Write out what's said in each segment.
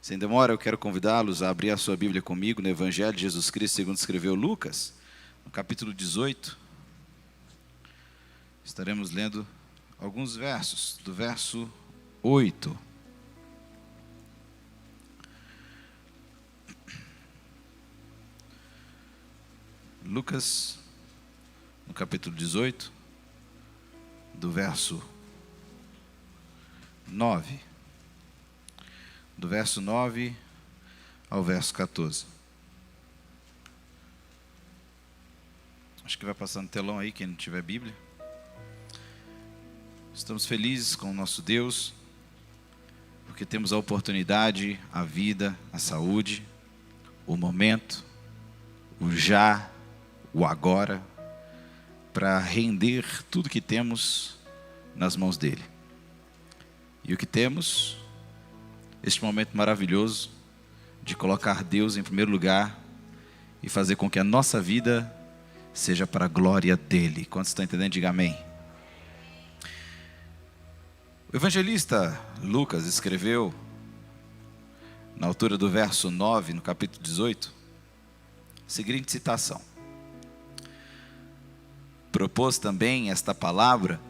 Sem demora, eu quero convidá-los a abrir a sua Bíblia comigo no Evangelho de Jesus Cristo, segundo escreveu Lucas, no capítulo 18. Estaremos lendo alguns versos, do verso 8. Lucas, no capítulo 18, do verso 9. Do verso 9 ao verso 14. Acho que vai passar no telão aí, quem não tiver Bíblia. Estamos felizes com o nosso Deus, porque temos a oportunidade, a vida, a saúde, o momento, o já, o agora, para render tudo que temos nas mãos dele. E o que temos, este momento maravilhoso de colocar Deus em primeiro lugar e fazer com que a nossa vida seja para a glória dele. Quantos estão entendendo? Diga amém. O evangelista Lucas escreveu, na altura do verso 9, no capítulo 18, a seguinte citação. Propôs também esta palavra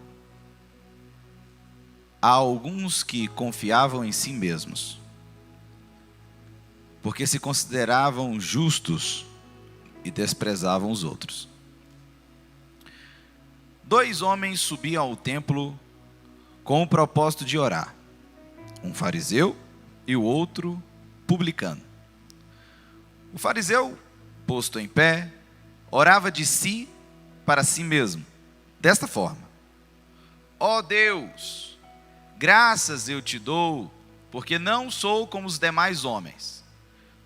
a alguns que confiavam em si mesmos, porque se consideravam justos e desprezavam os outros. 2 homens subiam ao templo com o propósito de orar, um fariseu e o outro publicano. O fariseu, posto em pé, orava de si para si mesmo, desta forma: ó Deus, graças eu te dou, porque não sou como os demais homens,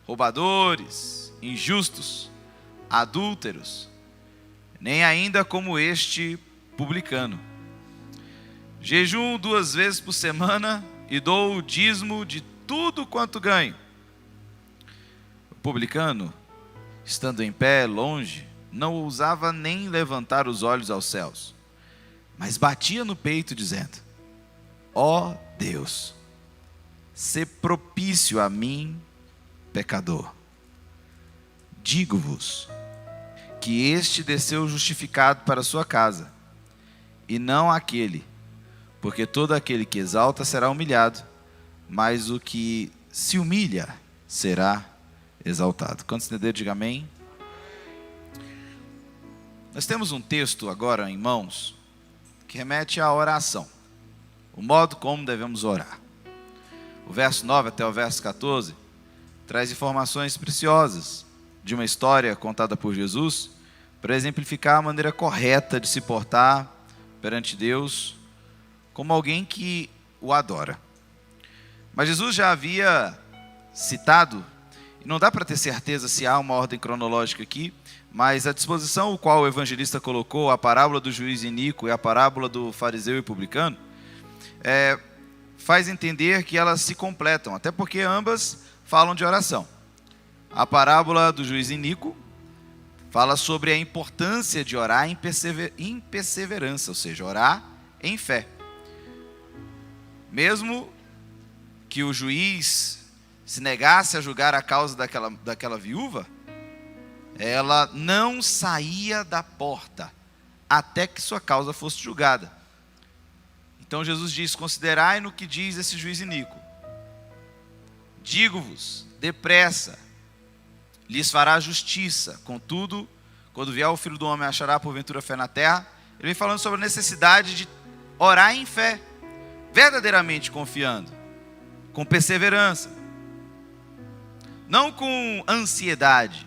roubadores, injustos, adúlteros, nem ainda como este publicano. Jejuo 2 vezes por semana e dou o dízimo de tudo quanto ganho. O publicano, estando em pé longe, não ousava nem levantar os olhos aos céus, mas batia no peito dizendo: ó Deus, sê propício a mim, pecador. Digo-vos que este desceu justificado para a sua casa, e não aquele, porque todo aquele que exalta será humilhado, mas o que se humilha será exaltado. Quando se entender, diga amém. Nós temos um texto agora em mãos que remete à oração, o modo como devemos orar. O verso 9 até o verso 14 traz informações preciosas de uma história contada por Jesus para exemplificar a maneira correta de se portar perante Deus como alguém que o adora. Mas Jesus já havia citado, e não dá para ter certeza se há uma ordem cronológica aqui, mas a disposição o qual o evangelista colocou, a parábola do juiz iníquo e a parábola do fariseu e publicano, faz entender que elas se completam, até porque ambas falam de oração. A parábola do juiz iníquo fala sobre a importância de orar em perseverança, ou seja, orar em fé. Mesmo que o juiz se negasse a julgar a causa daquela viúva, ela não saía da porta até que sua causa fosse julgada. Então Jesus diz: considerai no que diz esse juiz iníquo. Digo-vos, depressa, lhes fará justiça. Contudo, quando vier o Filho do Homem, achará porventura fé na terra? Ele vem falando sobre a necessidade de orar em fé, verdadeiramente confiando, com perseverança, não com ansiedade.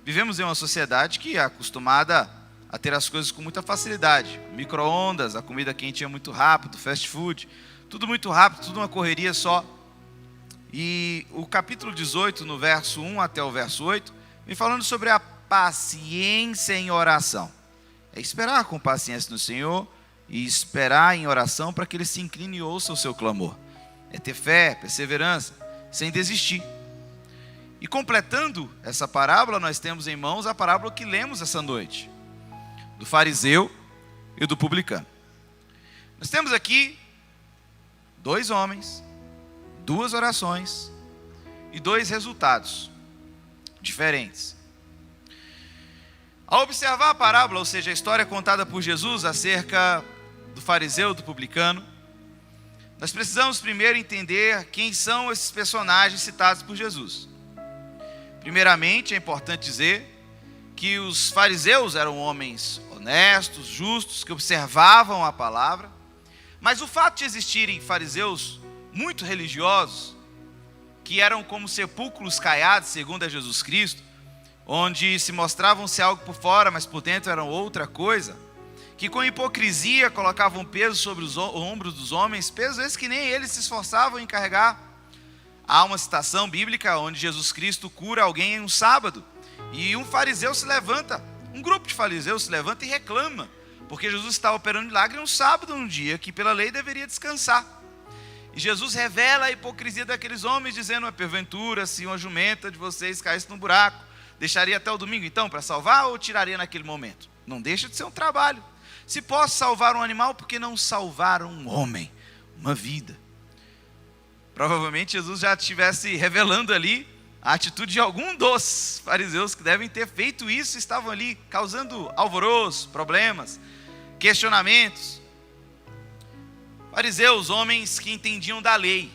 Vivemos em uma sociedade que é acostumada a ter as coisas com muita facilidade. Micro-ondas, a comida quente é muito rápido, fast food, tudo muito rápido, tudo uma correria só. E o capítulo 18, no verso 1 até o verso 8, vem falando sobre a paciência em oração. É esperar com paciência no Senhor e esperar em oração para que Ele se incline e ouça o seu clamor. É ter fé, perseverança, sem desistir. E completando essa parábola, nós temos em mãos a parábola que lemos essa noite, do fariseu e do publicano. Nós temos aqui 2 homens, 2 orações, e dois resultados diferentes. Ao observar a parábola, ou seja, a história contada por Jesus acerca do fariseu e do publicano, nós precisamos primeiro entender quem são esses personagens citados por Jesus. Primeiramente, é importante dizer que os fariseus eram homens honestos, justos, que observavam a palavra, mas o fato de existirem fariseus muito religiosos, que eram como sepulcros caiados, segundo a Jesus Cristo, onde se mostravam ser algo por fora, mas por dentro eram outra coisa, que com hipocrisia colocavam peso sobre os ombros dos homens, peso esse que nem eles se esforçavam em carregar. Há uma citação bíblica onde Jesus Cristo cura alguém em um sábado, e um fariseu se levanta, um grupo de fariseus se levanta e reclama, porque Jesus está operando milagre em um sábado, num dia que pela lei deveria descansar. E Jesus revela a hipocrisia daqueles homens, dizendo: porventura, se uma jumenta de vocês caísse num buraco, deixaria até o domingo então para salvar, ou tiraria naquele momento? Não deixa de ser um trabalho. Se posso salvar um animal, por que não salvar um homem, uma vida? Provavelmente Jesus já estivesse revelando ali a atitude de algum dos fariseus que devem ter feito isso, estavam ali causando alvoroço, problemas, questionamentos. Fariseus, homens que entendiam da lei,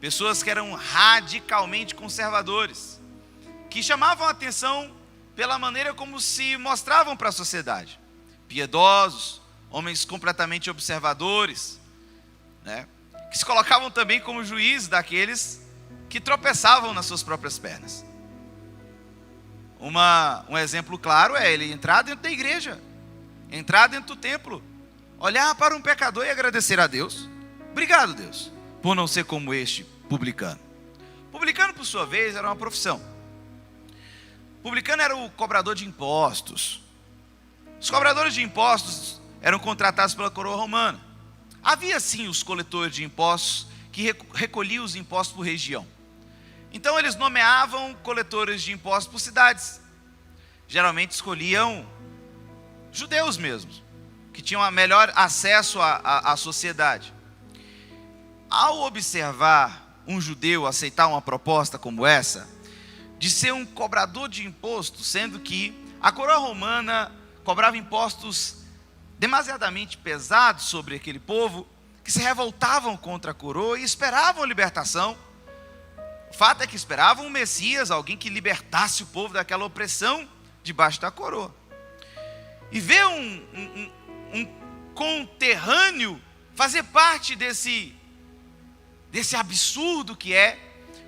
pessoas que eram radicalmente conservadores, que chamavam a atenção pela maneira como se mostravam para a sociedade. Piedosos, homens completamente observadores, né? Que se colocavam também como juiz daqueles que tropeçavam nas suas próprias pernas. Um exemplo claro é ele entrar dentro da igreja, entrar dentro do templo, olhar para um pecador e agradecer a Deus. Obrigado, Deus, por não ser como este publicano. Publicano, por sua vez, era uma profissão. Publicano era o cobrador de impostos. Os cobradores de impostos eram contratados pela coroa romana. Havia sim os coletores de impostos que recolhiam os impostos por região. Então eles nomeavam coletores de impostos por cidades. Geralmente escolhiam judeus mesmos, que tinham melhor acesso à sociedade. Ao observar um judeu aceitar uma proposta como essa, de ser um cobrador de impostos, sendo que a coroa romana cobrava impostos demasiadamente pesados sobre aquele povo, que se revoltavam contra a coroa e esperavam a libertação. O fato é que esperavam um Messias, alguém que libertasse o povo daquela opressão debaixo da coroa. E ver um conterrâneo fazer parte desse absurdo que é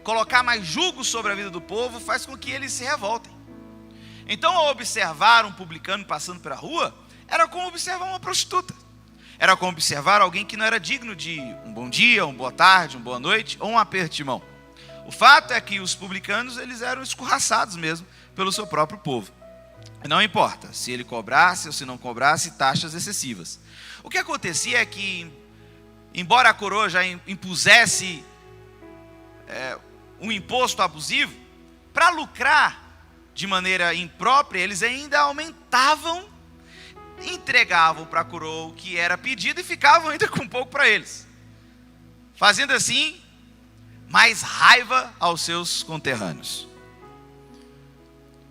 colocar mais jugo sobre a vida do povo, faz com que eles se revoltem. Então, ao observar um publicano passando pela rua, era como observar uma prostituta. Era como observar alguém que não era digno de um bom dia, uma boa tarde, uma boa noite ou um aperto de mão. O fato é que os publicanos, eles eram escorraçados mesmo pelo seu próprio povo. E não importa se ele cobrasse ou se não cobrasse taxas excessivas. O que acontecia é que, embora a coroa já impusesse um imposto abusivo, para lucrar de maneira imprópria, eles ainda aumentavam, entregavam para a coroa o que era pedido e ficavam ainda com pouco para eles, fazendo assim mais raiva aos seus conterrâneos.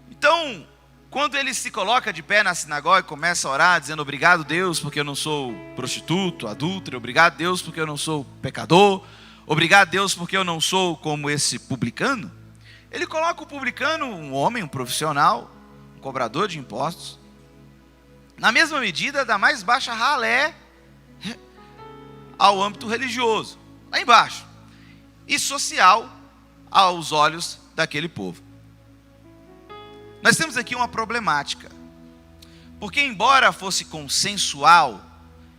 Então, quando ele se coloca de pé na sinagoga e começa a orar, dizendo: obrigado, Deus, porque eu não sou prostituto, adúltero, obrigado, Deus, porque eu não sou pecador, obrigado, Deus, porque eu não sou como esse publicano, ele coloca o publicano, um homem, um profissional, um cobrador de impostos, na mesma medida da mais baixa ralé ao âmbito religioso, lá embaixo, e social aos olhos daquele povo. Nós temos aqui uma problemática, porque embora fosse consensual,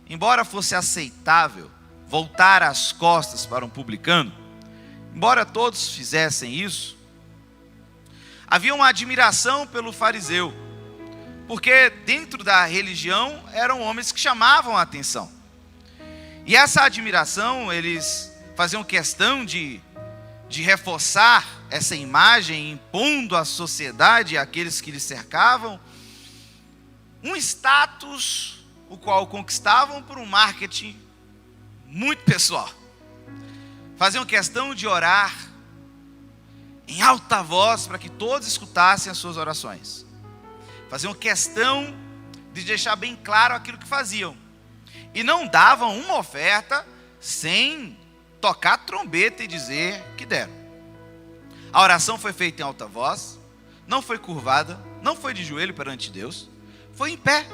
embora fosse aceitável voltar as costas para um publicano, embora todos fizessem isso, havia uma admiração pelo fariseu, porque dentro da religião eram homens que chamavam a atenção. E essa admiração, eles faziam questão de reforçar essa imagem, impondo à sociedade, àqueles que lhe cercavam, um status, o qual conquistavam por um marketing muito pessoal. Faziam questão de orar, em alta voz para que todos escutassem as suas orações. Faziam questão de deixar bem claro aquilo que faziam. E não davam uma oferta sem tocar trombeta e dizer que deram. A oração foi feita em alta voz, não foi curvada, não foi de joelho perante Deus, foi em pé,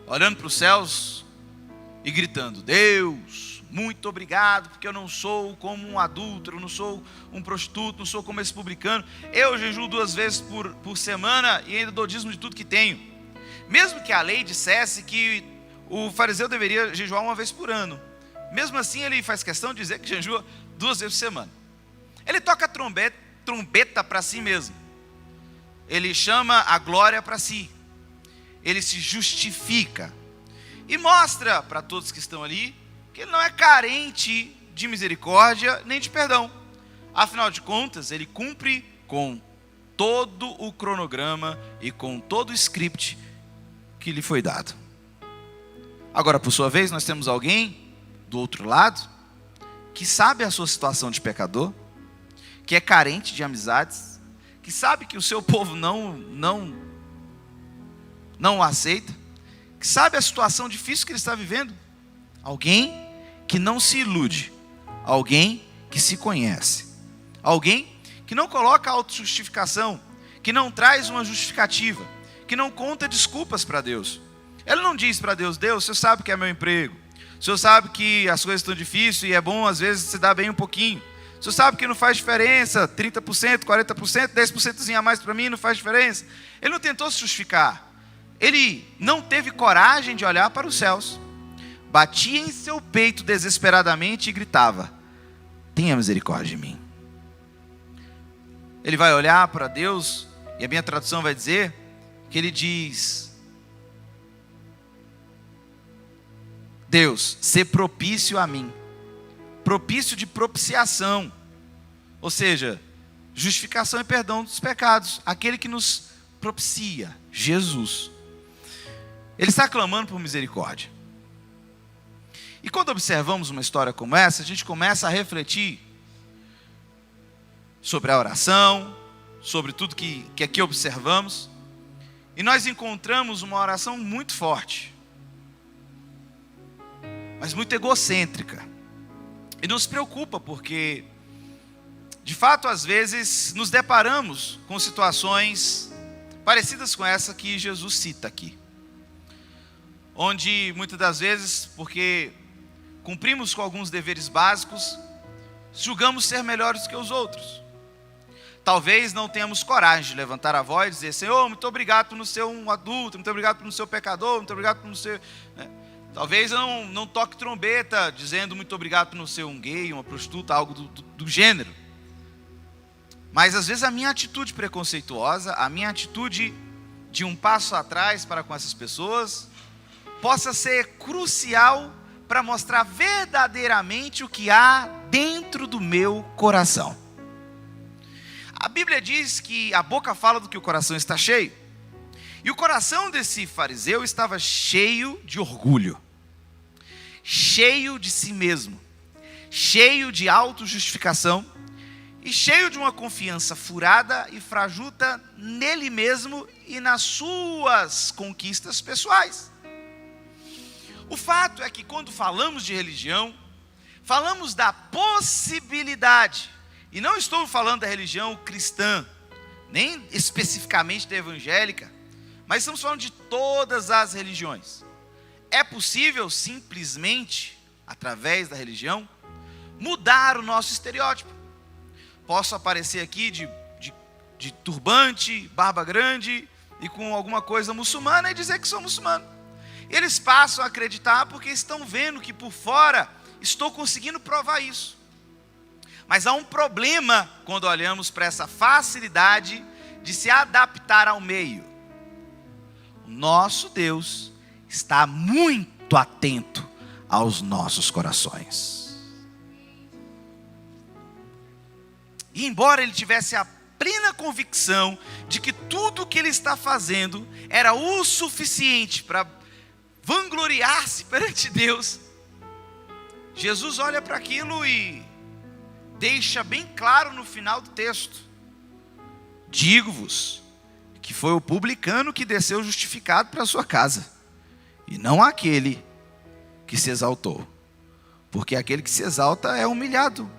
olhando para os céus e gritando: Deus, muito obrigado, porque eu não sou como um adúltero, não sou um prostituto, não sou como esse publicano. Eu jejuo 2 vezes por semana e ainda dou dízimo de tudo que tenho. Mesmo que a lei dissesse que o fariseu deveria jejuar 1 vez por ano, mesmo assim ele faz questão de dizer que jejua 2 vezes por semana. Ele toca trombeta para si mesmo. Ele chama a glória para si. Ele se justifica e mostra para todos que estão ali que ele não é carente de misericórdia nem de perdão. Afinal de contas, ele cumpre com todo o cronograma e com todo o script que lhe foi dado. Agora, por sua vez, nós temos alguém do outro lado que sabe a sua situação de pecador, que é carente de amizades, que sabe que o seu povo não o aceita, que sabe a situação difícil que ele está vivendo. Alguém que não se ilude, alguém que se conhece, alguém que não coloca autojustificação, que não traz uma justificativa, que não conta desculpas para Deus. Ele não diz para Deus: Deus, o Senhor sabe que é meu emprego, o Senhor sabe que as coisas estão difíceis e é bom às vezes se dar bem um pouquinho, o Senhor sabe que não faz diferença, 30%, 40%, 10% a mais para mim não faz diferença. Ele não tentou se justificar, ele não teve coragem de olhar para os céus, batia em seu peito desesperadamente e gritava: tenha misericórdia de mim. Ele vai olhar para Deus, e a minha tradução vai dizer que ele diz: Deus, sê propício a mim. Propício de propiciação, ou seja, justificação e perdão dos pecados. Aquele que nos propicia, Jesus. Ele está clamando por misericórdia. E quando observamos uma história como essa, a gente começa a refletir sobre a oração, sobre tudo que aqui observamos, e nós encontramos uma oração muito forte, mas muito egocêntrica, e nos preocupa porque, de fato, às vezes nos deparamos com situações parecidas com essa que Jesus cita aqui, onde muitas das vezes, porque cumprimos com alguns deveres básicos, julgamos ser melhores que os outros. Talvez não tenhamos coragem de levantar a voz e dizer: Senhor, muito obrigado por não ser um adulto, muito obrigado por não ser um pecador, muito obrigado por não ser... Talvez eu não toque trombeta dizendo muito obrigado por não ser um gay, uma prostituta, algo do gênero. Mas às vezes a minha atitude preconceituosa, a minha atitude de um passo atrás para com essas pessoas, possa ser crucial para mostrar verdadeiramente o que há dentro do meu coração. A Bíblia diz que a boca fala do que o coração está cheio. E o coração desse fariseu estava cheio de orgulho, cheio de si mesmo, cheio de autojustificação e cheio de uma confiança furada e fajuta nele mesmo e nas suas conquistas pessoais. O fato é que quando falamos de religião, falamos da possibilidade, e não estou falando da religião cristã, nem especificamente da evangélica, mas estamos falando de todas as religiões. É possível simplesmente, através da religião, mudar o nosso estereótipo. Posso aparecer aqui de turbante, barba grande e com alguma coisa muçulmana e dizer que sou muçulmano. Eles passam a acreditar porque estão vendo que por fora estou conseguindo provar isso. Mas há um problema quando olhamos para essa facilidade de se adaptar ao meio. Nosso Deus está muito atento aos nossos corações. E embora ele tivesse a plena convicção de que tudo o que ele está fazendo era o suficiente para vangloriar-se perante Deus, Jesus olha para aquilo e deixa bem claro no final do texto: Digo-vos que foi o publicano que desceu justificado para a sua casa, e não aquele que se exaltou. Porque aquele que se exalta é humilhado,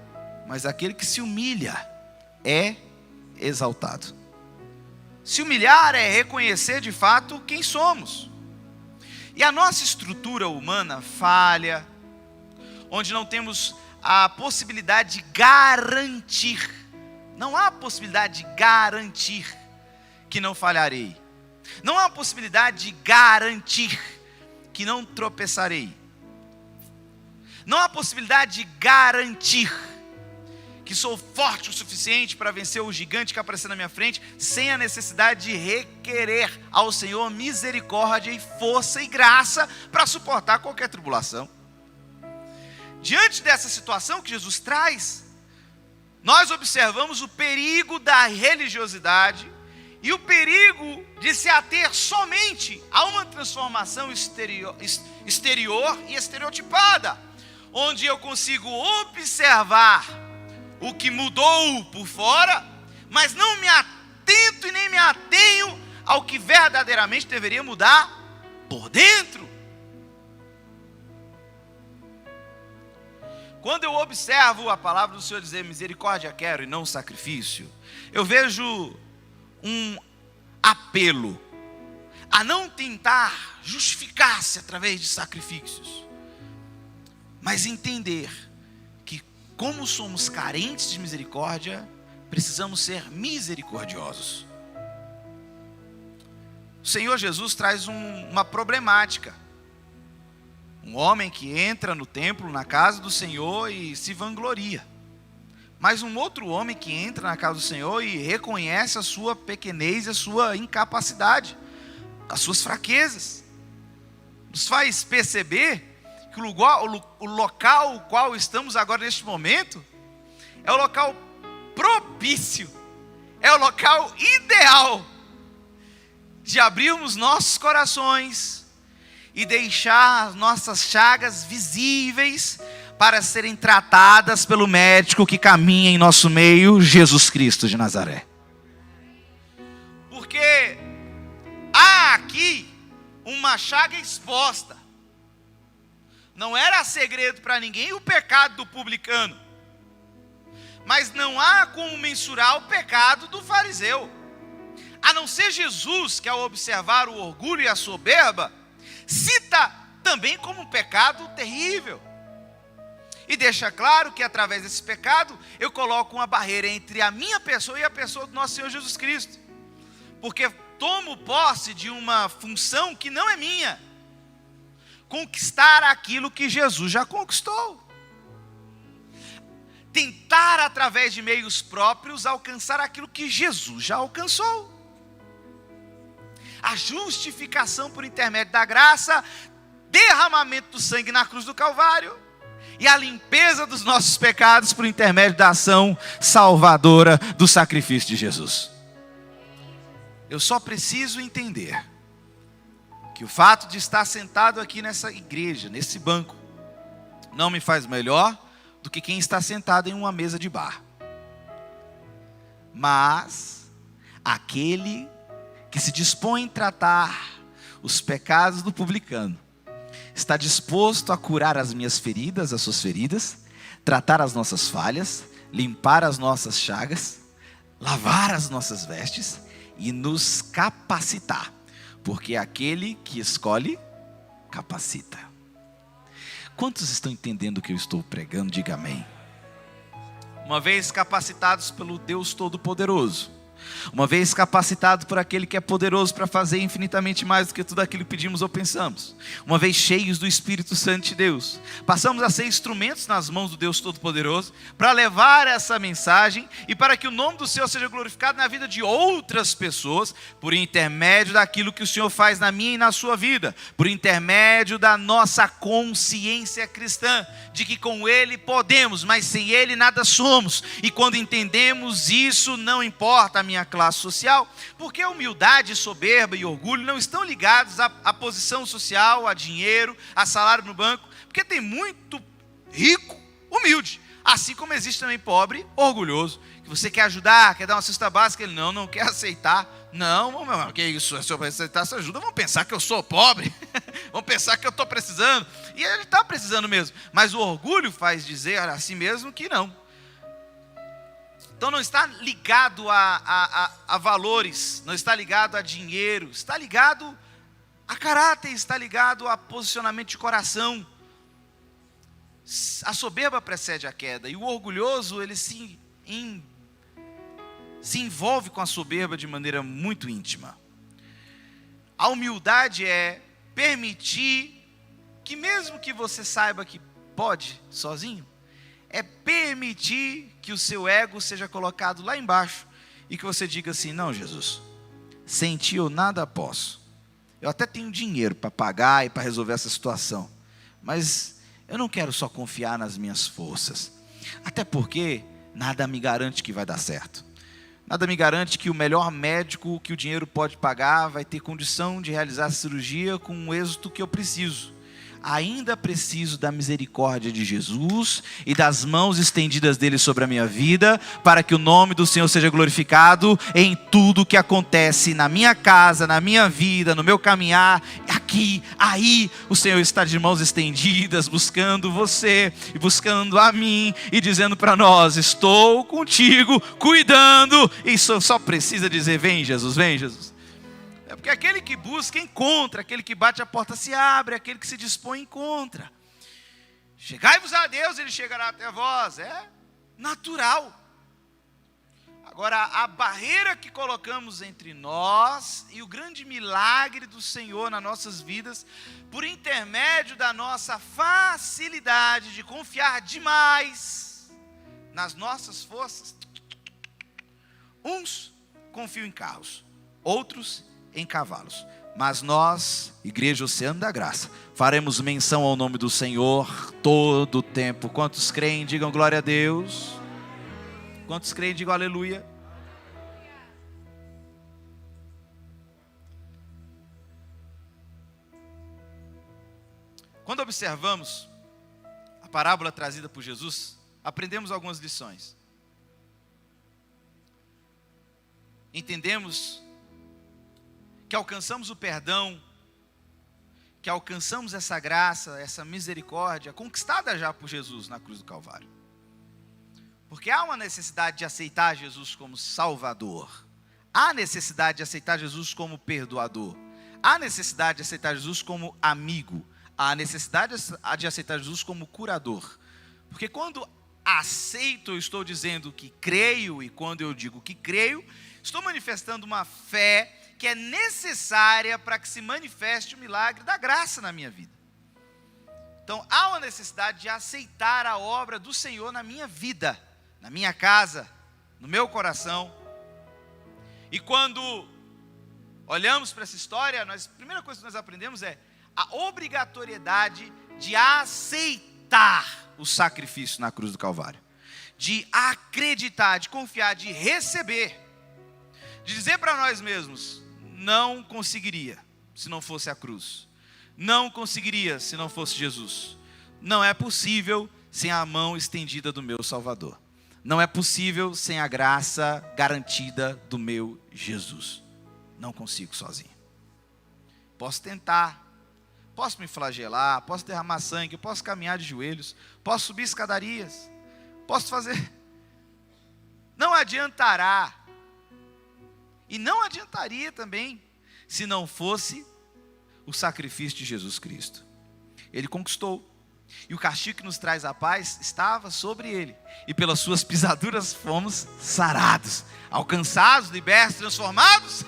mas aquele que se humilha é exaltado. Se humilhar é reconhecer de fato quem somos. E a nossa estrutura humana falha, onde não temos a possibilidade de garantir, não há possibilidade de garantir que não falharei. Não há possibilidade de garantir que não tropeçarei. Não há possibilidade de garantir que sou forte o suficiente para vencer o gigante que aparecer na minha frente, sem a necessidade de requerer ao Senhor misericórdia e força e graça para suportar qualquer tribulação. Diante dessa situação que Jesus traz, nós observamos o perigo da religiosidade e o perigo de se ater somente a uma transformação exterior e estereotipada, onde eu consigo observar o que mudou por fora, mas não me atento e nem me atenho ao que verdadeiramente deveria mudar por dentro. Quando eu observo a palavra do Senhor dizer misericórdia quero e não sacrifício, eu vejo um apelo a não tentar justificar-se através de sacrifícios, mas entender que, como somos carentes de misericórdia, precisamos ser misericordiosos. O Senhor Jesus traz uma problemática. Um homem que entra no templo, na casa do Senhor e se vangloria. Mas um outro homem que entra na casa do Senhor e reconhece a sua pequenez e a sua incapacidade, as suas fraquezas. Nos faz perceber que o local o qual estamos agora neste momento é o local propício, é o local ideal de abrirmos nossos corações e deixar as nossas chagas visíveis para serem tratadas pelo médico que caminha em nosso meio, Jesus Cristo de Nazaré. Porque há aqui uma chaga exposta. Não era segredo para ninguém o pecado do publicano, mas não há como mensurar o pecado do fariseu, a não ser Jesus, que ao observar o orgulho e a soberba, cita também como um pecado terrível. E deixa claro que através desse pecado, eu coloco uma barreira entre a minha pessoa e a pessoa do nosso Senhor Jesus Cristo. Porque tomo posse de uma função que não é minha. Conquistar aquilo que Jesus já conquistou. Tentar através de meios próprios alcançar aquilo que Jesus já alcançou. A justificação por intermédio da graça, derramamento do sangue na cruz do Calvário e a limpeza dos nossos pecados por intermédio da ação salvadora do sacrifício de Jesus. Eu só preciso entender que o fato de estar sentado aqui nessa igreja, nesse banco, não me faz melhor do que quem está sentado em uma mesa de bar. Mas aquele que se dispõe em tratar os pecados do publicano, está disposto a curar as minhas feridas, as suas feridas, tratar as nossas falhas, limpar as nossas chagas, lavar as nossas vestes e nos capacitar, porque aquele que escolhe, capacita. Quantos estão entendendo o que eu estou pregando? Diga amém. Uma vez capacitados pelo Deus Todo-Poderoso, uma vez capacitado por aquele que é poderoso para fazer infinitamente mais do que tudo aquilo que pedimos ou pensamos, uma vez cheios do Espírito Santo de Deus, passamos a ser instrumentos nas mãos do Deus Todo-Poderoso para levar essa mensagem e para que o nome do Senhor seja glorificado na vida de outras pessoas, por intermédio daquilo que o Senhor faz na minha e na sua vida, por intermédio da nossa consciência cristã, de que com Ele podemos, mas sem Ele nada somos. E quando entendemos isso, não importa a minha classe social, porque humildade, soberba e orgulho não estão ligados à posição social, a dinheiro, a salário no banco, porque tem muito rico humilde, assim como existe também pobre orgulhoso, que Você quer ajudar, quer dar uma cesta básica? Ele não quer aceitar. Não, meu irmão, que isso? Se eu aceitar essa ajuda, vão pensar que eu sou pobre. Vão pensar que eu estou precisando. E ele está precisando mesmo. Mas o orgulho faz dizer a si mesmo que não. Então não está ligado a valores, não está ligado a dinheiro, está ligado a caráter, está ligado a posicionamento de coração. A soberba precede a queda, e o orgulhoso, ele se envolve com a soberba de maneira muito íntima. A humildade é permitir que, mesmo que você saiba que pode sozinho, é permitir que o seu ego seja colocado lá embaixo e que você diga assim: não, Jesus, sem ti eu nada posso. Eu até tenho dinheiro para pagar e para resolver essa situação, mas eu não quero só confiar nas minhas forças, até porque nada me garante que vai dar certo. Nada me garante que o melhor médico que o dinheiro pode pagar vai ter condição de realizar a cirurgia com o êxito que eu preciso. Ainda preciso da misericórdia de Jesus e das mãos estendidas dele sobre a minha vida, para que o nome do Senhor seja glorificado em tudo que acontece na minha casa, na minha vida, no meu caminhar, aqui, aí. O Senhor está de mãos estendidas, buscando você e buscando a mim e dizendo para nós: estou contigo, cuidando. E só precisa dizer: vem Jesus, vem Jesus. É porque aquele que busca, encontra. Aquele que bate, a porta se abre. Aquele que se dispõe, encontra. Chegai-vos a Deus, Ele chegará até vós. É natural. Agora, a barreira que colocamos entre nós e o grande milagre do Senhor nas nossas vidas, por intermédio da nossa facilidade de confiar demais nas nossas forças. Uns confiam em carros, outros em cavalos, mas nós, Igreja Oceano da Graça, faremos menção ao nome do Senhor todo o tempo. Quantos creem, digam glória a Deus. Quantos creem, digam aleluia. Quando observamos a parábola trazida por Jesus, aprendemos algumas lições. Entendemos que alcançamos o perdão, que alcançamos essa graça, essa misericórdia, conquistada já por Jesus na cruz do Calvário. Porque há uma necessidade de aceitar Jesus como Salvador, há necessidade de aceitar Jesus como perdoador, há necessidade de aceitar Jesus como amigo, há necessidade de aceitar Jesus como curador. Porque quando aceito, eu estou dizendo que creio, e quando eu digo que creio, estou manifestando uma fé que é necessária para que se manifeste o milagre da graça na minha vida. Então, há uma necessidade de aceitar a obra do Senhor na minha vida, na minha casa, no meu coração. E quando olhamos para essa história, a primeira coisa que nós aprendemos é a obrigatoriedade de aceitar o sacrifício na cruz do Calvário, de acreditar, de confiar, de receber, de dizer para nós mesmos: não conseguiria se não fosse a cruz, não conseguiria se não fosse Jesus, não é possível sem a mão estendida do meu Salvador, não é possível sem a graça garantida do meu Jesus. Não consigo sozinho. Posso tentar, posso me flagelar, posso derramar sangue, posso caminhar de joelhos, posso subir escadarias, posso fazer, não adiantará. E não adiantaria também se não fosse o sacrifício de Jesus Cristo. Ele conquistou. E o castigo que nos traz a paz estava sobre ele. E pelas suas pisaduras fomos sarados, alcançados, libertos, transformados.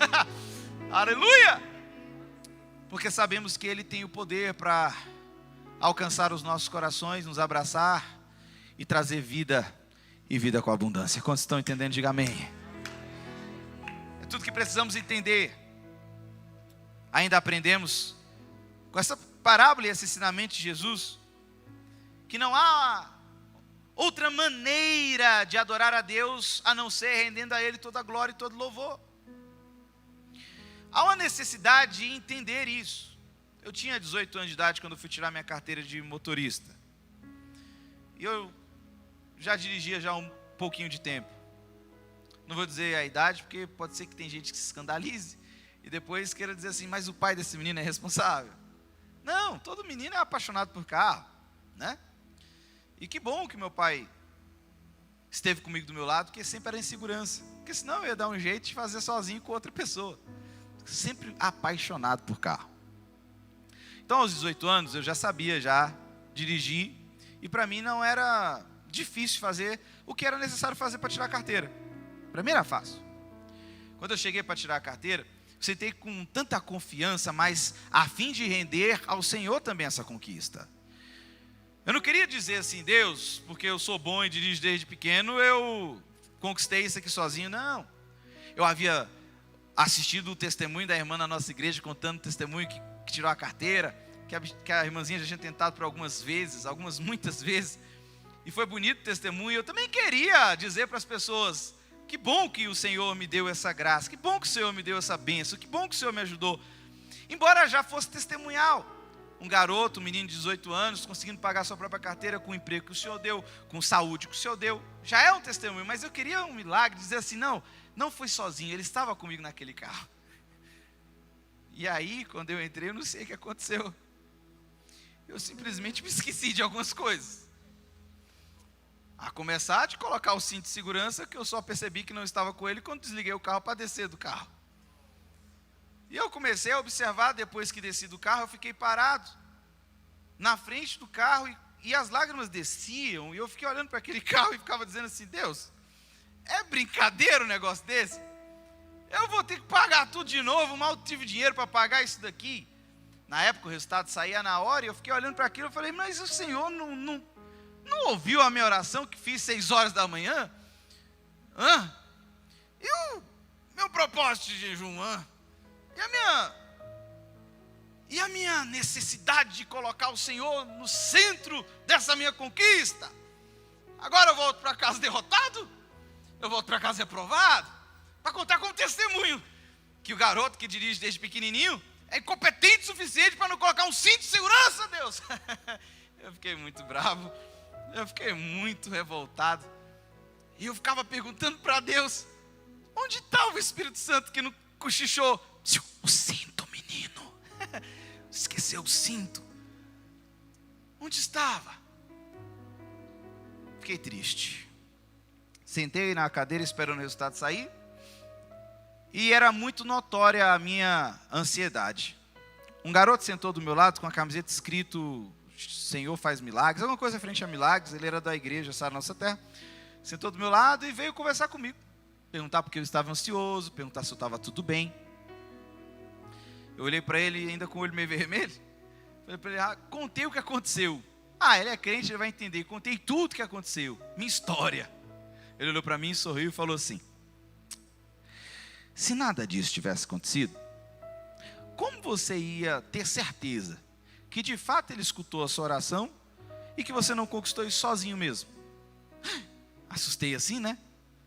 Aleluia! Porque sabemos que ele tem o poder para alcançar os nossos corações, nos abraçar e trazer vida, e vida com abundância. Quantos estão entendendo? Diga amém. Tudo que precisamos entender. Ainda aprendemos com essa parábola e esse ensinamento de Jesus que não há outra maneira de adorar a Deus a não ser rendendo a Ele toda a glória e todo louvor. Há uma necessidade de entender isso. Eu tinha 18 anos de idade quando eu fui tirar minha carteira de motorista, e eu já dirigia já um pouquinho de tempo. Não vou dizer a idade, porque pode ser que tem gente que se escandalize e depois queira dizer assim, mas o pai desse menino é responsável. Não, todo menino é apaixonado por carro, né? E que bom que meu pai esteve comigo do meu lado, porque sempre era insegurança. Porque senão eu ia dar um jeito de fazer sozinho com outra pessoa. Sempre apaixonado por carro. Então, aos 18 anos, eu já sabia dirigir. E para mim não era difícil fazer o que era necessário fazer para tirar a carteira. Para mim era fácil. Quando eu cheguei para tirar a carteira, eu sentei com tanta confiança, mas a fim de render ao Senhor também essa conquista. Eu não queria dizer assim, Deus, porque eu sou bom e dirijo desde pequeno, eu conquistei isso aqui sozinho. Não. Eu havia assistido o testemunho da irmã na nossa igreja, contando o testemunho que tirou a carteira, que a irmãzinha já tinha tentado por muitas vezes, e foi bonito o testemunho. Eu também queria dizer para as pessoas, que bom que o Senhor me deu essa graça, que bom que o Senhor me deu essa bênção, que bom que o Senhor me ajudou. Embora já fosse testemunhal, um garoto, um menino de 18 anos, conseguindo pagar sua própria carteira com o emprego que o Senhor deu, com saúde que o Senhor deu, já é um testemunho, mas eu queria um milagre, dizer assim, não foi sozinho, ele estava comigo naquele carro. E aí, quando eu entrei, eu não sei o que aconteceu. Eu simplesmente me esqueci de algumas coisas. A começar de colocar o cinto de segurança, que eu só percebi que não estava com ele quando desliguei o carro para descer do carro. E eu comecei a observar, depois que desci do carro, eu fiquei parado na frente do carro e as lágrimas desciam, e eu fiquei olhando para aquele carro e ficava dizendo assim, Deus, é brincadeira um negócio desse? Eu vou ter que pagar tudo de novo, mal tive dinheiro para pagar isso daqui. Na época o resultado saía na hora, e eu fiquei olhando para aquilo e falei, mas o Senhor não ouviu a minha oração que fiz 6 horas da manhã? E o meu propósito de jejum? E a minha necessidade de colocar o Senhor no centro dessa minha conquista? Agora eu volto para casa derrotado? Eu volto para casa reprovado? Para contar como testemunho que o garoto que dirige desde pequenininho é incompetente o suficiente para não colocar um cinto de segurança, Deus. Eu fiquei muito bravo, eu fiquei muito revoltado, e eu ficava perguntando para Deus, onde estava o Espírito Santo que não cochichou? O cinto, menino, esqueceu o cinto, onde estava? Fiquei triste, sentei na cadeira esperando o resultado sair, e era muito notória a minha ansiedade. Um garoto sentou do meu lado com a camiseta escrito Senhor faz milagres, alguma coisa frente a milagres. Ele era da igreja Sara Nossa Terra. Sentou do meu lado e veio conversar comigo, perguntar porque eu estava ansioso, perguntar se eu estava tudo bem. Eu olhei para ele ainda com o olho meio vermelho. Falei para ele, contei o que aconteceu. Ele é crente, ele vai entender. Contei tudo o que aconteceu, minha história. Ele olhou para mim, sorriu e falou assim, se nada disso tivesse acontecido, como você ia ter certeza que de fato ele escutou a sua oração e que você não conquistou isso sozinho mesmo? Assustei assim, né?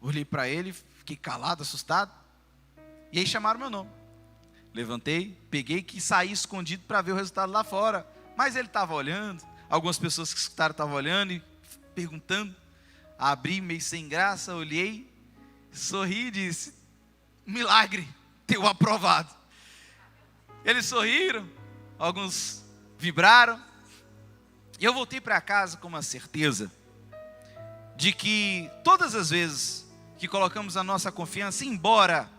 Olhei para ele, fiquei calado, assustado. E aí chamaram meu nome. Levantei, peguei que saí escondido para ver o resultado lá fora. Mas ele estava olhando, algumas pessoas que escutaram estavam olhando e perguntando. Abri meio sem graça, olhei, sorri e disse, milagre, teu aprovado. Eles sorriram, alguns vibraram, e eu voltei para casa com uma certeza de que todas as vezes que colocamos a nossa confiança, embora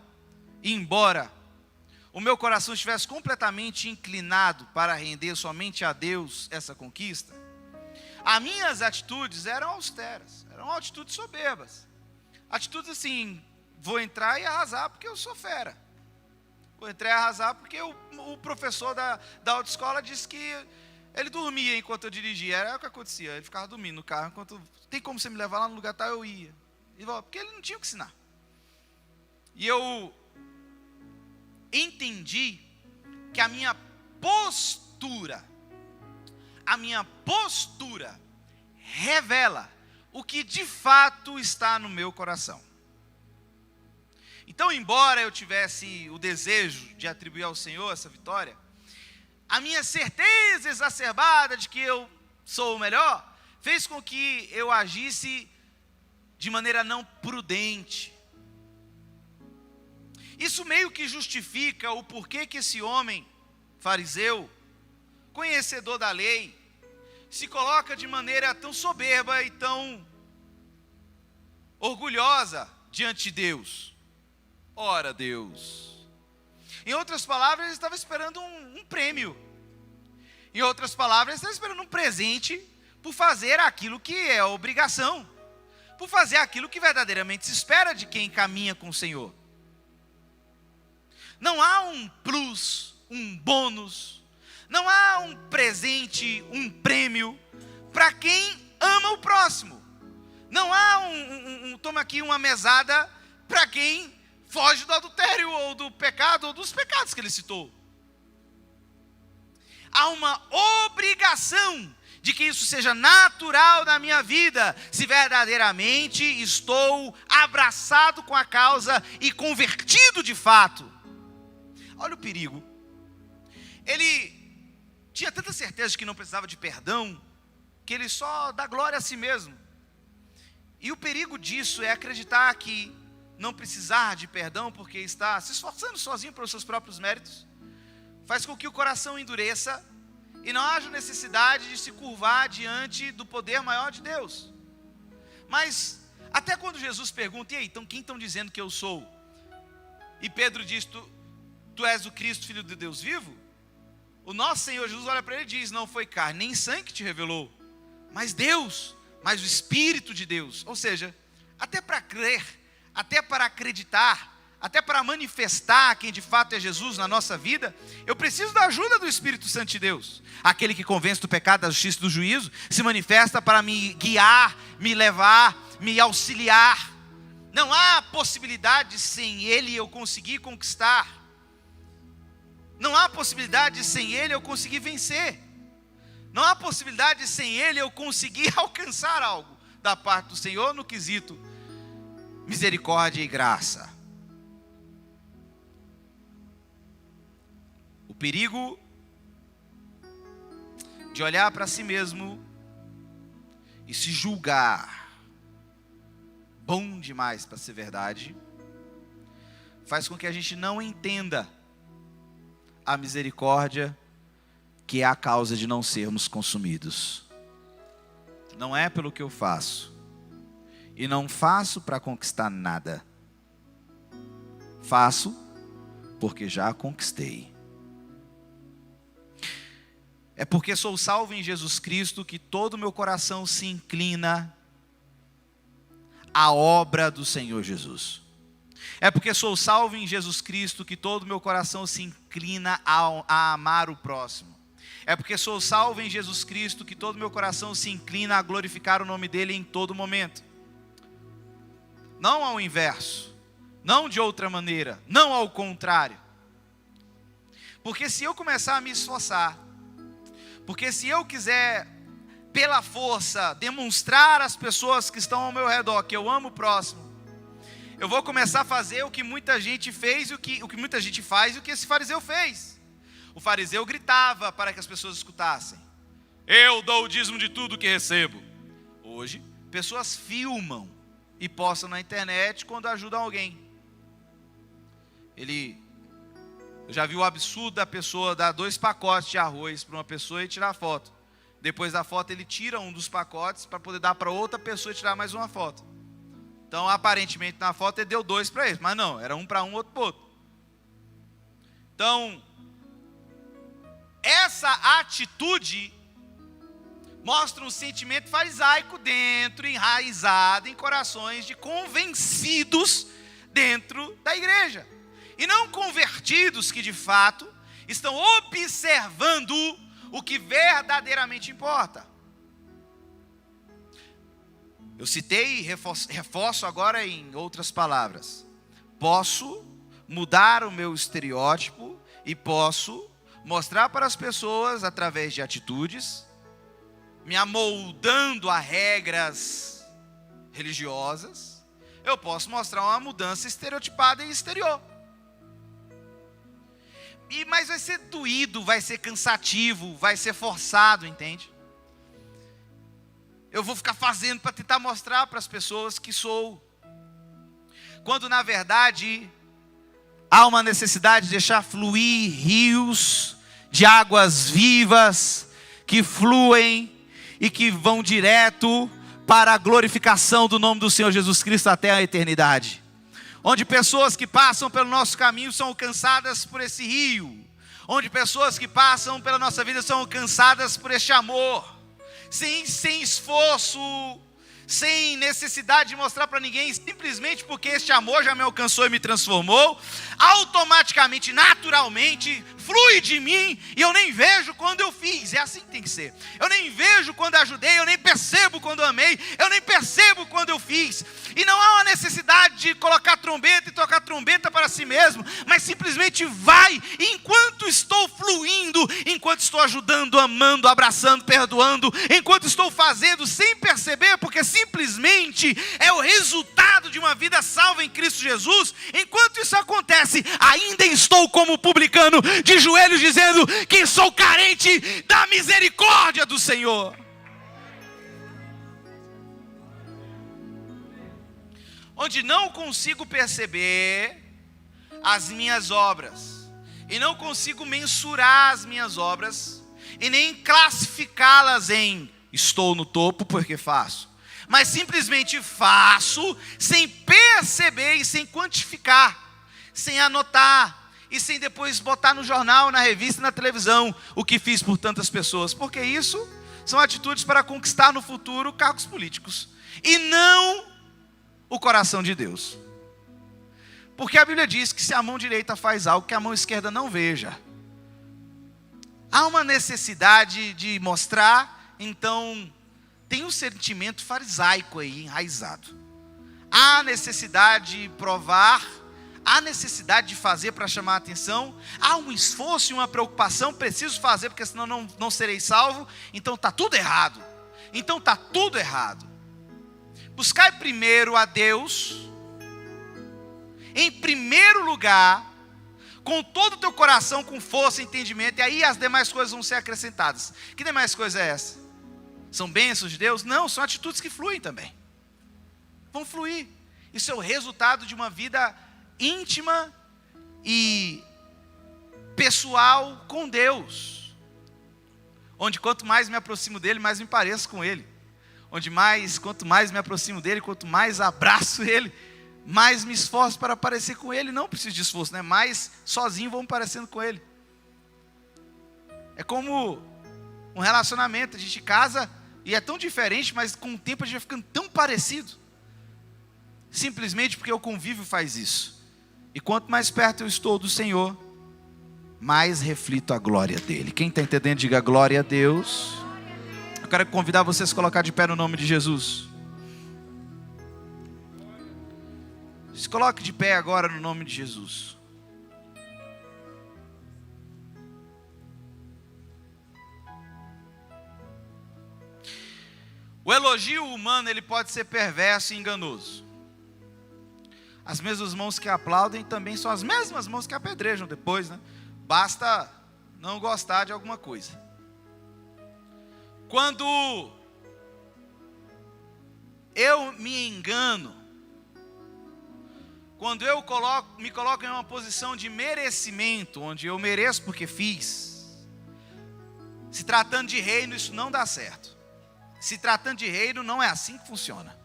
o meu coração estivesse completamente inclinado para render somente a Deus essa conquista, as minhas atitudes eram austeras, eram atitudes soberbas, atitudes assim, vou entrar e arrasar porque eu sou fera. Vou entrar e arrasar porque o professor da autoescola disse que ele dormia enquanto eu dirigia. Era o que acontecia, ele ficava dormindo no carro. Tem como você me levar lá no lugar tal? Eu ia. Porque ele não tinha o que ensinar. E eu entendi que a minha postura revela o que de fato está no meu coração. Então, embora eu tivesse o desejo de atribuir ao Senhor essa vitória, a minha certeza exacerbada de que eu sou o melhor, fez com que eu agisse de maneira não prudente, Isso meio que justifica o porquê que esse homem, fariseu, conhecedor da lei, se coloca de maneira tão soberba e tão orgulhosa diante de Deus. Ora, Deus. Em outras palavras, ele estava esperando um prêmio. Em outras palavras, ele estava esperando um presente por fazer aquilo que é obrigação, por fazer aquilo que verdadeiramente se espera de quem caminha com o Senhor. Não há um plus, um bônus, não há um presente, um prêmio para quem ama o próximo. Não há toma aqui uma mesada para quem foge do adultério ou do pecado ou dos pecados que ele citou. Há uma obrigação de que isso seja natural na minha vida, se verdadeiramente estou abraçado com a causa e convertido de fato. Olha o perigo. Ele tinha tanta certeza de que não precisava de perdão, que ele só dá glória a si mesmo. E o perigo disso é acreditar que não precisar de perdão, porque está se esforçando sozinho pelos seus próprios méritos, faz com que o coração endureça e não haja necessidade de se curvar diante do poder maior de Deus. Mas até quando Jesus pergunta, e aí, então quem estão dizendo que eu sou? E Pedro diz, tu és o Cristo, Filho de Deus vivo? O nosso Senhor Jesus olha para ele e diz, não foi carne nem sangue que te revelou, mas Deus, mas o Espírito de Deus. Ou seja, até para crer, até para acreditar, até para manifestar quem de fato é Jesus na nossa vida, eu preciso da ajuda do Espírito Santo de Deus. Aquele que convence do pecado, da justiça e do juízo, se manifesta para me guiar, me levar, me auxiliar. Não há possibilidade sem Ele eu conseguir conquistar. Não há possibilidade sem Ele eu conseguir vencer. Não há possibilidade sem Ele eu conseguir alcançar algo da parte do Senhor no quesito misericórdia e graça. O perigo de olhar para si mesmo e se julgar bom demais para ser verdade, faz com que a gente não entenda a misericórdia que é a causa de não sermos consumidos. Não é pelo que eu faço, e não faço para conquistar nada, faço porque já conquistei. É porque sou salvo em Jesus Cristo que todo o meu coração se inclina à obra do Senhor Jesus. É porque sou salvo em Jesus Cristo que todo o meu coração se inclina a amar o próximo. É porque sou salvo em Jesus Cristo que todo o meu coração se inclina a glorificar o nome dEle em todo momento. Não ao inverso, não de outra maneira, não ao contrário. Porque se eu começar a me esforçar, porque se eu quiser, pela força, demonstrar às pessoas que estão ao meu redor que eu amo o próximo, eu vou começar a fazer o que muita gente fez, o que muita gente faz e o que esse fariseu fez. O fariseu gritava para que as pessoas escutassem: eu dou o dízimo de tudo que recebo. Hoje, pessoas filmam e postam na internet quando ajudam alguém. Eu já vi o absurdo da pessoa dar 2 pacotes de arroz para uma pessoa e tirar foto. Depois da foto ele tira um dos pacotes para poder dar para outra pessoa e tirar mais uma foto. Então aparentemente na foto ele deu 2 para eles, mas não, era um para um, outro para outro. Então, essa atitude mostra um sentimento farisaico dentro, enraizado em corações de convencidos dentro da igreja. E não convertidos que de fato estão observando o que verdadeiramente importa. Eu citei e reforço agora em outras palavras. Posso mudar o meu estereótipo e posso mostrar para as pessoas através de atitudes, me amoldando a regras religiosas. Eu posso mostrar uma mudança estereotipada e exterior. Mas vai ser doído, vai ser cansativo, vai ser forçado, entende? Eu vou ficar fazendo para tentar mostrar para as pessoas que sou. Quando na verdade, há uma necessidade de deixar fluir rios de águas vivas, que fluem e que vão direto para a glorificação do nome do Senhor Jesus Cristo até a eternidade. Onde pessoas que passam pelo nosso caminho são alcançadas por esse rio. Onde pessoas que passam pela nossa vida são alcançadas por este amor. Sem esforço, sem necessidade de mostrar para ninguém, simplesmente porque este amor já me alcançou e me transformou, automaticamente, naturalmente, flui de mim, e eu nem vejo quando eu fiz. É assim que tem que ser. Eu nem vejo quando ajudei, eu nem percebo quando amei, eu nem percebo quando eu fiz. E não há uma necessidade de colocar trombeta e tocar trombeta para si mesmo, mas simplesmente vai, e enquanto estou fluindo, enquanto estou ajudando, amando, abraçando, perdoando, enquanto estou fazendo sem perceber, porque simplesmente é o resultado de uma vida salva em Cristo Jesus, enquanto isso acontece, ainda estou como publicano, de joelhos dizendo que sou carente da misericórdia do Senhor. Onde não consigo perceber as minhas obras, e não consigo mensurar as minhas obras, e nem classificá-las em estou no topo porque faço, mas simplesmente faço sem perceber e sem quantificar, sem anotar, e sem depois botar no jornal, na revista, na televisão, o que fiz por tantas pessoas, porque isso são atitudes para conquistar no futuro cargos políticos, e não o coração de Deus. Porque a Bíblia diz que se a mão direita faz algo que a mão esquerda não veja, há uma necessidade de mostrar, então tem um sentimento farisaico aí enraizado, há necessidade de provar, há necessidade de fazer para chamar a atenção, há um esforço e uma preocupação, preciso fazer porque senão não serei salvo, então está tudo errado, Buscai primeiro a Deus, em primeiro lugar, com todo o teu coração, com força e entendimento, e aí as demais coisas vão ser acrescentadas. Que demais coisa é essa? São bênçãos de Deus? Não, são atitudes que fluem também, vão fluir. Isso é o resultado de uma vida íntima e pessoal com Deus, onde quanto mais me aproximo dele, mais me pareço com ele, quanto mais me aproximo dele, quanto mais abraço ele, mais me esforço para parecer com ele. Não preciso de esforço, né? Mais sozinho vou me parecendo com ele. É como um relacionamento, a gente casa e é tão diferente, mas com o tempo a gente vai ficando tão parecido, simplesmente porque o convívio faz isso. E quanto mais perto eu estou do Senhor, mais reflito a glória dele. Quem está entendendo, diga glória a Deus. Eu quero convidar vocês a colocar de pé no nome de Jesus. Se coloque de pé agora no nome de Jesus. O elogio humano, ele pode ser perverso e enganoso. As mesmas mãos que aplaudem também são as mesmas mãos que apedrejam depois, né? Basta não gostar de alguma coisa. Quando eu me engano, quando eu me coloco em uma posição de merecimento, onde eu mereço porque fiz, se tratando de reino, isso não dá certo. Se tratando de reino, não é assim que funciona.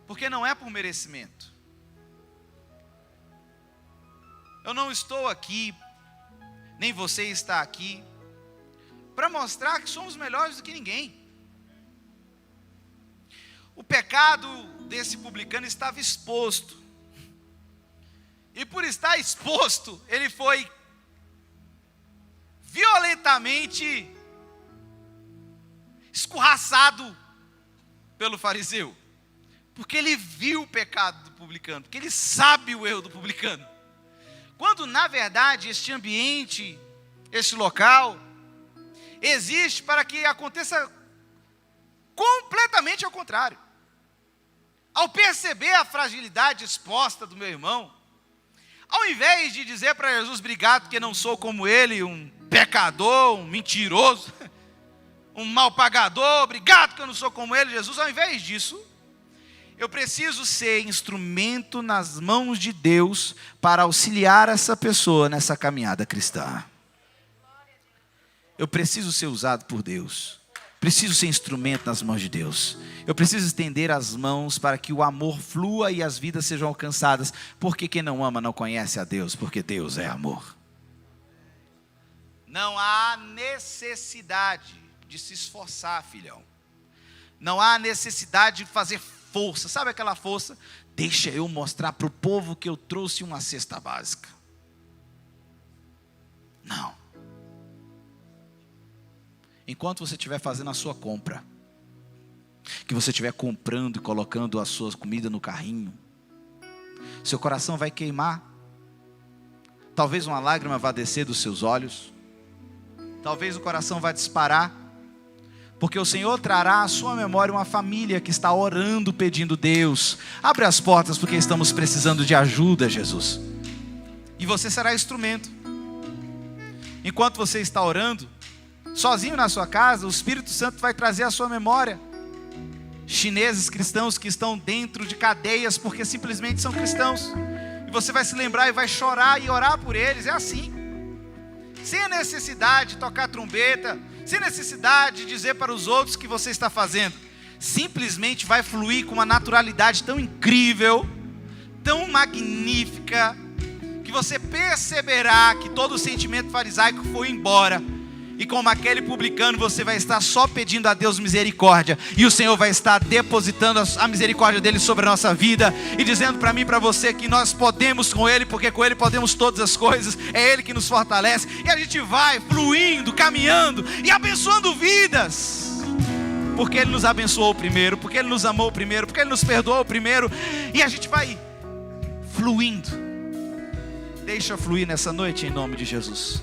Porque não é por merecimento. Eu não estou aqui, nem você está aqui, para mostrar que somos melhores do que ninguém. O pecado desse publicano estava exposto. E por estar exposto, ele foi violentamente escorraçado pelo fariseu. Porque ele viu o pecado do publicano, porque ele sabe o erro do publicano. Quando na verdade este ambiente, este local, existe para que aconteça completamente ao contrário. Ao perceber a fragilidade exposta do meu irmão, ao invés de dizer para Jesus, obrigado porque não sou como ele, um pecador, um mentiroso, um mal pagador, obrigado que eu não sou como ele, Jesus, ao invés disso, Eu preciso ser instrumento nas mãos de Deus para auxiliar essa pessoa nessa caminhada cristã. Eu preciso ser usado por Deus. Preciso ser instrumento nas mãos de Deus. Eu preciso estender as mãos para que o amor flua e as vidas sejam alcançadas. Porque quem não ama não conhece a Deus, porque Deus é amor. Não há necessidade de se esforçar, filhão. Não há necessidade de fazer força. Sabe aquela força? Deixa eu mostrar para o povo que eu trouxe uma cesta básica. Não. Enquanto você estiver fazendo a sua compra, que você estiver comprando e colocando a sua comida no carrinho, seu coração vai queimar. Talvez uma lágrima vá descer dos seus olhos. Talvez o coração vá disparar. Porque o Senhor trará à sua memória uma família que está orando, pedindo: Deus, abre as portas porque estamos precisando de ajuda, Jesus. E você será instrumento. Enquanto você está orando, sozinho na sua casa, o Espírito Santo vai trazer à sua memória chineses cristãos que estão dentro de cadeias porque simplesmente são cristãos. E você vai se lembrar e vai chorar e orar por eles. É assim. Sem a necessidade de tocar trombeta, sem necessidade de dizer para os outros o que você está fazendo. Simplesmente vai fluir com uma naturalidade tão incrível, tão magnífica, que você perceberá que todo o sentimento farisaico foi embora. E como aquele publicano, você vai estar só pedindo a Deus misericórdia. E o Senhor vai estar depositando a misericórdia dele sobre a nossa vida. E dizendo para mim e para você que nós podemos com Ele, porque com Ele podemos todas as coisas. É Ele que nos fortalece. E a gente vai fluindo, caminhando e abençoando vidas. Porque Ele nos abençoou primeiro, porque Ele nos amou primeiro, porque Ele nos perdoou primeiro. E a gente vai fluindo. Deixa fluir nessa noite em nome de Jesus.